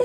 E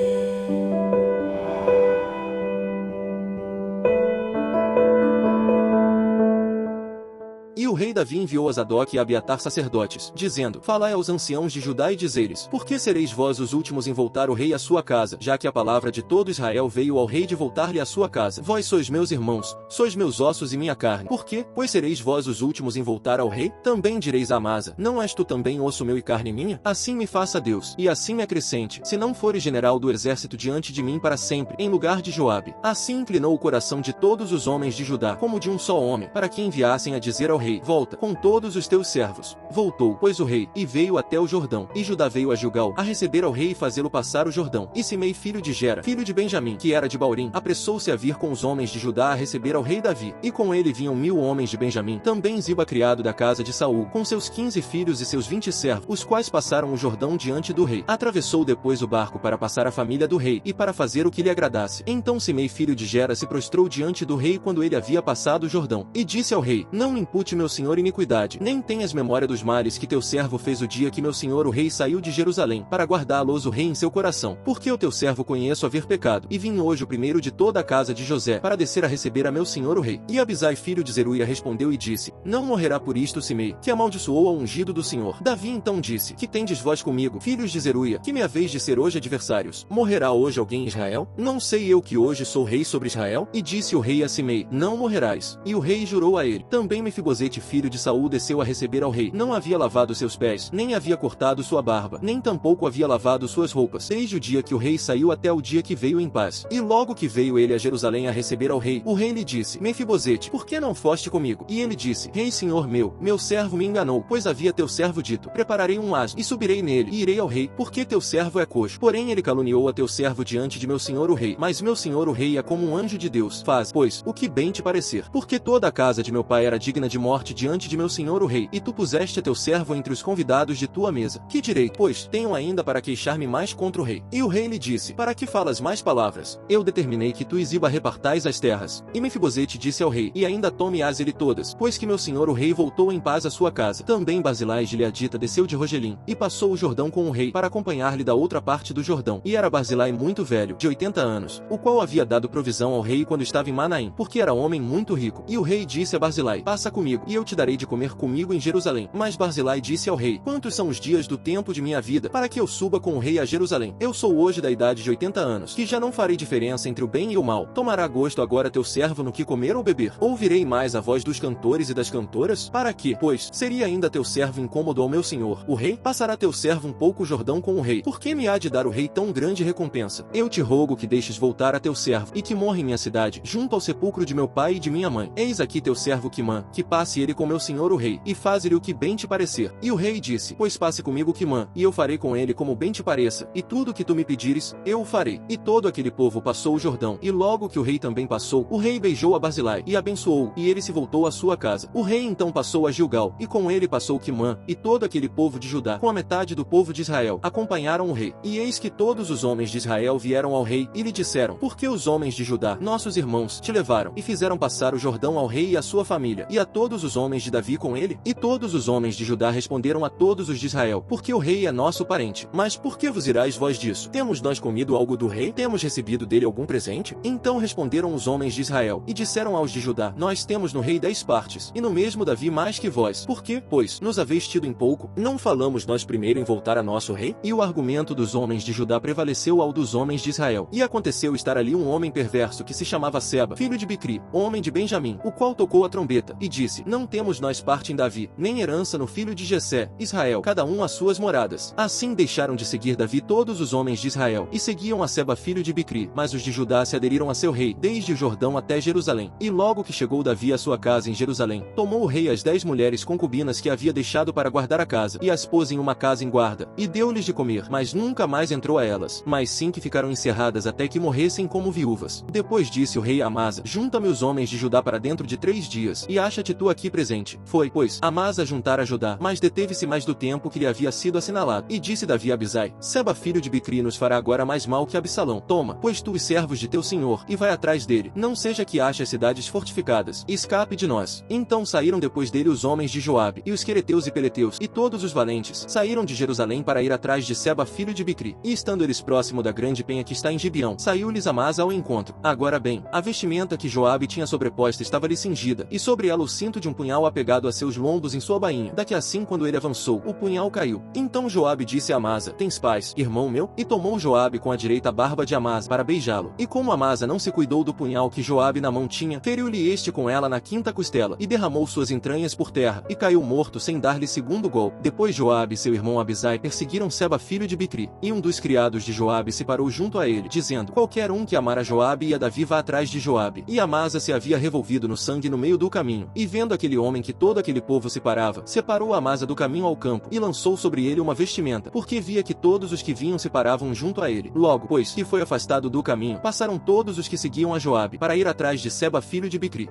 o rei Davi enviou a Zadok e a Abiatar sacerdotes, dizendo: Falai aos anciãos de Judá e dizeis: Por que sereis vós os últimos em voltar o rei à sua casa, já que a palavra de todo Israel veio ao rei de voltar-lhe à sua casa? Vós sois meus irmãos, sois meus ossos e minha carne. Por quê? Pois sereis vós os últimos em voltar ao rei? Também direis a Amasa: Não és tu também osso meu e carne minha? Assim me faça Deus, e assim me acrescente, se não fores general do exército diante de mim para sempre, em lugar de Joabe. Assim inclinou o coração de todos os homens de Judá, como de um só homem, para que enviassem a dizer ao rei: Volta, com todos os teus servos. Voltou, pois, o rei, e veio até o Jordão. E Judá veio a Gilgal, a receber ao rei e fazê-lo passar o Jordão. E Simei, filho de Gera, filho de Benjamim, que era de Baurim, apressou-se a vir com os homens de Judá a receber ao rei Davi. E com ele vinham 1000 homens de Benjamim, também Ziba, criado da casa de Saul, com seus 15 filhos e seus 20 servos, os quais passaram o Jordão diante do rei. Atravessou depois o barco para passar a família do rei, e para fazer o que lhe agradasse. Então Simei, filho de Gera, se prostrou diante do rei quando ele havia passado o Jordão. E disse ao rei: Não impute meu senhor iniquidade, nem tenhas memória dos males que teu servo fez o dia que meu senhor o rei saiu de Jerusalém, para guardá-los o rei em seu coração. Porque o teu servo conheço haver pecado, e vim hoje o primeiro de toda a casa de José, para descer a receber a meu senhor o rei. E Abisai, filho de Zeruia, respondeu e disse: Não morrerá por isto Simei, que amaldiçoou ao ungido do Senhor. Davi então disse: Que tendes vós comigo, filhos de Zeruia, que me haveis de ser hoje adversários? Morrerá hoje alguém em Israel? Não sei eu que hoje sou rei sobre Israel? E disse o rei a Simei: Não morrerás. E o rei jurou a ele. Também Mefibosete, filho de Saul, desceu a receber ao rei. Não havia lavado seus pés, nem havia cortado sua barba, nem tampouco havia lavado suas roupas, desde o dia que o rei saiu até o dia que veio em paz. E logo que veio ele a Jerusalém a receber ao rei, o rei lhe disse: Mefibosete, por que não foste comigo? E ele disse: Rei, senhor meu servo me enganou, pois havia teu servo dito: Prepararei um asno, e subirei nele, e irei ao rei, porque teu servo é coxo. Porém ele caluniou a teu servo diante de meu senhor o rei. Mas meu senhor o rei é como um anjo de Deus. Faz, pois, o que bem te parecer. Porque toda a casa de meu pai era digna de morte diante de meu senhor o rei, e tu puseste a teu servo entre os convidados de tua mesa. Que direi? Pois, tenho ainda para queixar-me mais contra o rei. E o rei lhe disse: Para que falas mais palavras? Eu determinei que tu e Ziba repartais as terras. E Mefibosete disse ao rei: E ainda tome-as ele todas, pois que meu senhor o rei voltou em paz à sua casa. Também Barzilai de Gileadita desceu de Rogelim, e passou o Jordão com o rei, para acompanhar-lhe da outra parte do Jordão. E era Barzilai muito velho, de 80 anos, o qual havia dado provisão ao rei quando estava em Manaim, porque era homem muito rico. E o rei disse a Barzilai: Passa comigo, e eu te darei de comer comigo em Jerusalém. Mas Barzilai disse ao rei: Quantos são os dias do tempo de minha vida, para que eu suba com o rei a Jerusalém? Eu sou hoje da idade de 80 anos, que já não farei diferença entre o bem e o mal. Tomará gosto agora teu servo no que comer ou beber? Ouvirei mais a voz dos cantores e das cantoras? Para que, pois, seria ainda teu servo incômodo ao meu senhor, o rei? Passará teu servo um pouco o Jordão com o rei. Por que me há de dar o rei tão grande recompensa? Eu te rogo que deixes voltar a teu servo, e que morra em minha cidade, junto ao sepulcro de meu pai e de minha mãe. Eis aqui teu servo Quimã, que passe ele com meu senhor o rei, e faze-lhe o que bem te parecer. E o rei disse: Pois passe comigo Quimã, e eu farei com ele como bem te pareça, e tudo o que tu me pedires, eu o farei. E todo aquele povo passou o Jordão, e logo que o rei também passou, o rei beijou a Barzilai, e abençoou, e ele se voltou à sua casa. O rei então passou a Gilgal, e com ele passou Quimã, e todo aquele povo de Judá, com a metade do povo de Israel, acompanharam o rei. E eis que todos os homens de Israel vieram ao rei, e lhe disseram: Por que os homens de Judá, nossos irmãos, te levaram, e fizeram passar o Jordão ao rei e à sua família, e a todos os homens de Davi com ele? E todos os homens de Judá responderam a todos os de Israel: Porque o rei é nosso parente. Mas por que vos irais vós disso? Temos nós comido algo do rei? Temos recebido dele algum presente? Então responderam os homens de Israel, e disseram aos de Judá: Nós temos no rei 10 partes, e no mesmo Davi mais que vós. Por que, pois, nos haveis tido em pouco? Não falamos nós primeiro em voltar a nosso rei? E o argumento dos homens de Judá prevaleceu ao dos homens de Israel. E aconteceu estar ali um homem perverso que se chamava Seba, filho de Bicri, homem de Benjamim, o qual tocou a trombeta, e disse: Não temos nós parte em Davi, nem herança no filho de Jessé, Israel, cada um às suas moradas. Assim deixaram de seguir Davi todos os homens de Israel, e seguiam a Seba, filho de Bicri, mas os de Judá se aderiram a seu rei, desde o Jordão até Jerusalém. E logo que chegou Davi à sua casa em Jerusalém, tomou o rei as 10 mulheres concubinas que havia deixado para guardar a casa, e as pôs em uma casa em guarda, e deu-lhes de comer, mas nunca mais entrou a elas, mas sim que ficaram encerradas até que morressem como viúvas. Depois disse o rei a Amasa: Junta-me os homens de Judá para dentro de 3 dias, e acha-te tu aqui presente. imediatamente. Foi, pois, Amasa juntar a Judá, mas deteve-se mais do tempo que lhe havia sido assinalado. E disse Davi a Abisai: Seba filho de Bicri nos fará agora mais mal que Absalão. Toma, pois tu os servos de teu senhor, e vai atrás dele. Não seja que ache as cidades fortificadas, e escape de nós. Então saíram depois dele os homens de Joabe, e os quereteus e peleteus, e todos os valentes, saíram de Jerusalém para ir atrás de Seba filho de Bicri. E estando eles próximo da grande penha que está em Gibeão, saiu-lhes Amasa ao encontro. Agora bem, a vestimenta que Joabe tinha sobreposta estava-lhe cingida, e sobre ela o cinto de um punhal apegado a seus lombos em sua bainha. Daqui assim, quando ele avançou, o punhal caiu. Então Joabe disse a Amasa: Tens paz, irmão meu? E tomou Joabe com a direita a barba de Amasa para beijá-lo. E como Amasa não se cuidou do punhal que Joabe na mão tinha, feriu-lhe este com ela na quinta costela, e derramou suas entranhas por terra, e caiu morto sem dar-lhe segundo golpe. Depois Joabe e seu irmão Abisai perseguiram Seba filho de Bicri, e um dos criados de Joabe se parou junto a ele, dizendo: Qualquer um que amar a Joabe e a Davi vá atrás de Joabe. E Amasa se havia revolvido no sangue no meio do caminho, e vendo aquele homem que todo aquele povo se parava, separou Amasa do caminho ao campo, e lançou sobre ele uma vestimenta, porque via que todos os que vinham se paravam junto a ele. Logo, pois, que foi afastado do caminho, passaram todos os que seguiam a Joabe, para ir atrás de Seba filho de Bicri.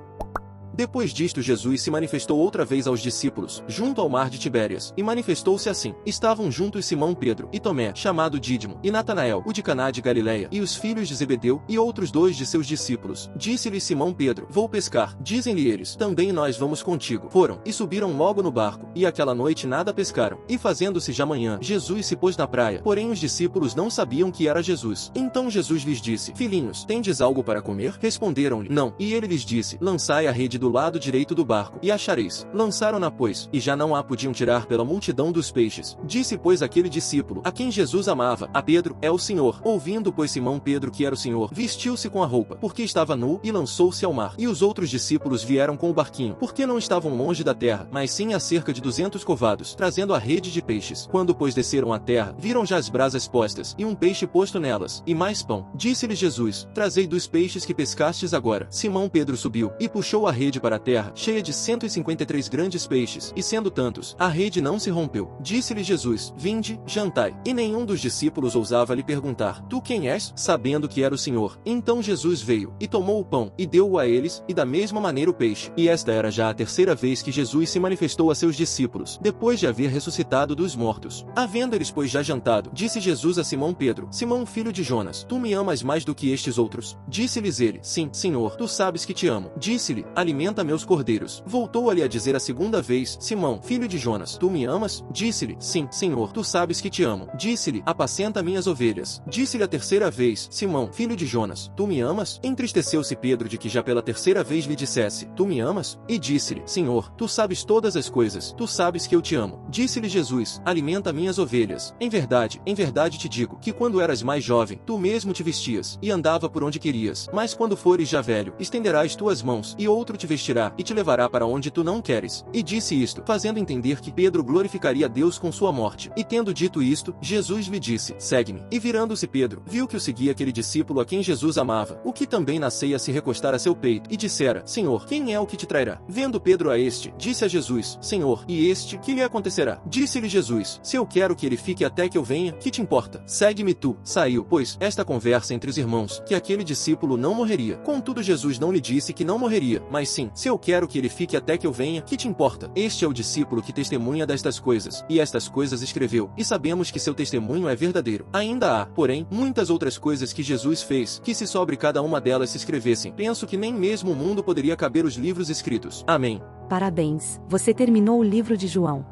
Depois disto Jesus se manifestou outra vez aos discípulos, junto ao mar de Tibérias, e manifestou-se assim. Estavam juntos Simão Pedro, e Tomé, chamado Dídimo, e Natanael, o de Caná de Galileia, e os filhos de Zebedeu, e outros dois de seus discípulos. Disse-lhe Simão Pedro: Vou pescar. Dizem-lhe eles: Também nós vamos contigo. Foram, e subiram logo no barco, e aquela noite nada pescaram. E fazendo-se já manhã, Jesus se pôs na praia, porém os discípulos não sabiam que era Jesus. Então Jesus lhes disse: Filhinhos, tendes algo para comer? Responderam-lhe: Não. E ele lhes disse: Lançai a rede do lado direito do barco, e achareis. Lançaram-na, pois, e já não a podiam tirar pela multidão dos peixes. Disse, pois, aquele discípulo, a quem Jesus amava, a Pedro: É o Senhor. Ouvindo, pois, Simão Pedro que era o Senhor, vestiu-se com a roupa, porque estava nu, e lançou-se ao mar. E os outros discípulos vieram com o barquinho, porque não estavam longe da terra, mas sim a cerca de 200 covados, trazendo a rede de peixes. Quando, pois, desceram à terra, viram já as brasas postas, e um peixe posto nelas, e mais pão. Disse-lhe Jesus: Trazei dos peixes que pescastes agora. Simão Pedro subiu, e puxou a rede para a terra, cheia de 153 grandes peixes, e sendo tantos, a rede não se rompeu. Disse-lhe Jesus: Vinde, jantai. E nenhum dos discípulos ousava lhe perguntar: Tu quem és? Sabendo que era o Senhor. Então Jesus veio, e tomou o pão, e deu-o a eles, e da mesma maneira o peixe. E esta era já a terceira vez que Jesus se manifestou a seus discípulos, depois de haver ressuscitado dos mortos. Havendo eles, pois, já jantado, disse Jesus a Simão Pedro: Simão, filho de Jonas, tu me amas mais do que estes outros? Disse-lhes ele: Sim, Senhor, tu sabes que te amo. Disse-lhe: Alimenta meus cordeiros. Voltou-lhe a dizer a segunda vez: Simão, filho de Jonas, tu me amas? Disse-lhe: Sim, Senhor, tu sabes que te amo. Disse-lhe: Apacenta minhas ovelhas. Disse-lhe a terceira vez: Simão, filho de Jonas, tu me amas? Entristeceu-se Pedro de que já pela terceira vez lhe dissesse: Tu me amas? E disse-lhe: Senhor, tu sabes todas as coisas, tu sabes que eu te amo. Disse-lhe Jesus: Alimenta minhas ovelhas. Em verdade te digo, que quando eras mais jovem, tu mesmo te vestias, e andava por onde querias. Mas quando fores já velho, estenderás tuas mãos, e outro te vestirá, e te levará para onde tu não queres. E disse isto, fazendo entender que Pedro glorificaria a Deus com sua morte. E tendo dito isto, Jesus lhe disse: Segue-me. E virando-se Pedro, viu que o seguia aquele discípulo a quem Jesus amava, o que também na ceia se recostara a seu peito, e dissera: Senhor, quem é o que te trairá? Vendo Pedro a este, disse a Jesus: Senhor, e este, que lhe acontecerá? Disse-lhe Jesus: Se eu quero que ele fique até que eu venha, que te importa? Segue-me tu. Saiu, pois, esta conversa entre os irmãos, que aquele discípulo não morreria. Contudo Jesus não lhe disse que não morreria, mas sim: Se eu quero que ele fique até que eu venha, que te importa? Este é o discípulo que testemunha destas coisas, e estas coisas escreveu, e sabemos que seu testemunho é verdadeiro. Ainda há, porém, muitas outras coisas que Jesus fez, que se sobre cada uma delas se escrevessem, penso que nem mesmo o mundo poderia caber os livros escritos. Amém. Parabéns, você terminou o livro de João.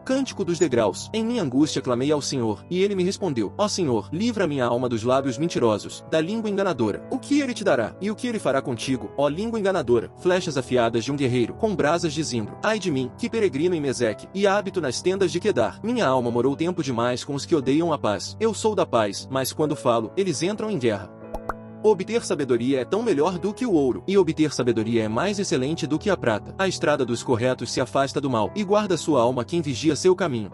Cântico dos degraus. Em minha angústia clamei ao Senhor, e ele me respondeu: Ó Senhor, livra minha alma dos lábios mentirosos, da língua enganadora. O que ele te dará? E o que ele fará contigo, ó língua enganadora? Flechas afiadas de um guerreiro, com brasas de zimbro. Ai de mim, que peregrino em Meseque, e hábito nas tendas de Quedar. Minha alma morou tempo demais com os que odeiam a paz. Eu sou da paz, mas quando falo, eles entram em guerra. Obter sabedoria é tão melhor do que o ouro, e obter sabedoria é mais excelente do que a prata. A estrada dos corretos se afasta do mal, e guarda sua alma quem vigia seu caminho.